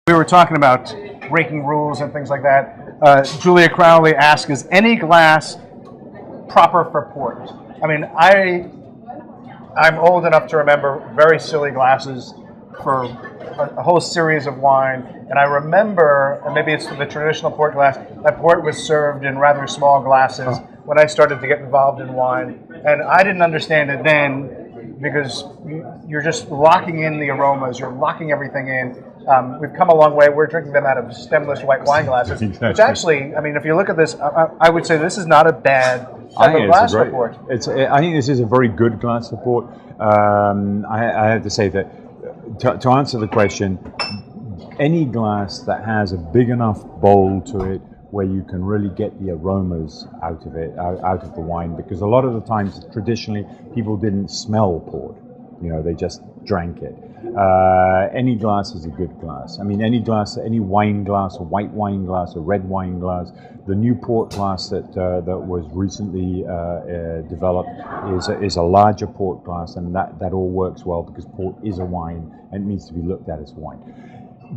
We were talking about breaking rules and things like that. Julia Crowley asked, is any glass proper for port? I mean, I'm old enough to remember very silly glasses for a whole series of wine, and I remember, and maybe it's the traditional port glass, that port was served in rather small glasses when I started to get involved in wine, and I didn't understand it then because you're just locking in the aromas, you're locking everything in. We've come a long way. We're drinking them out of stemless white wine glasses, which actually, I mean, if you look at this, I would say this is not a bad type of glass for port. I think this is a very good glass for port. I have to say that to answer the question, any glass that has a big enough bowl to it where you can really get the aromas out of it, out of the wine, because a lot of the times, traditionally, people didn't smell port. You know, they just drank it. Any glass is a good glass. I mean, any glass, any wine glass, a white wine glass, a red wine glass. The new port glass that was recently developed is a larger port glass, and that all works well because port is a wine and it needs to be looked at as wine.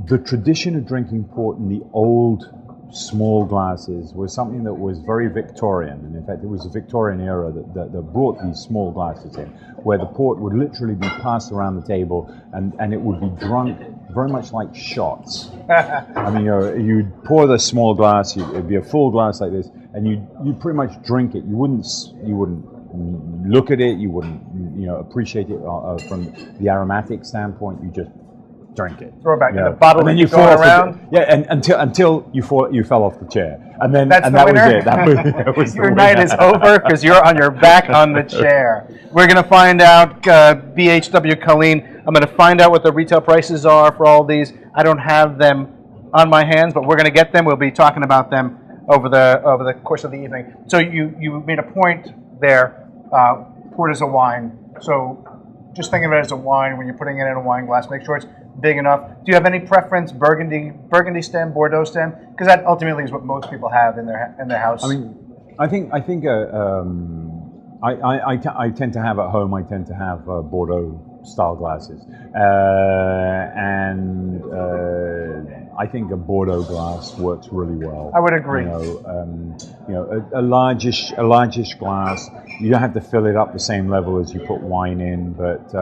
The tradition of drinking port in the old small glasses was something that was very Victorian, and in fact it was the Victorian era that brought these small glasses in, where the port would literally be passed around the table and it would be drunk very much like shots. I mean, you'd pour the small glass, it'd be a full glass like this, and you'd pretty much drink it. You wouldn't look at it, you wouldn't appreciate it from the aromatic standpoint. You just drink it. Throw it back in the bottle, and then you fall around. And until you fell off the chair, and then that was your night is over because you're on your back on the chair. We're going to find out, BHW Colleen. I'm going to find out what the retail prices are for all these. I don't have them on my hands, but we're going to get them. We'll be talking about them over the course of the evening. So you made a point there. Port is a wine, so just think of it as a wine when you're putting it in a wine glass. Make sure it's big enough. Do you have any preference, Burgundy stem, Bordeaux stem? Because that ultimately is what most people have in their house. I mean, I think I tend to have at home. I tend to have Bordeaux style glasses, and I think a Bordeaux glass works really well. I would agree. A largish glass. You don't have to fill it up the same level as you put wine in, but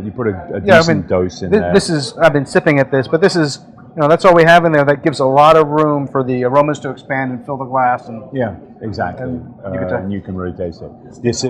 you put a decent dose in there. I've been sipping at this, but this is, that's all we have in there. That gives a lot of room for the aromas to expand and fill the glass. And yeah, exactly. And you can really taste it.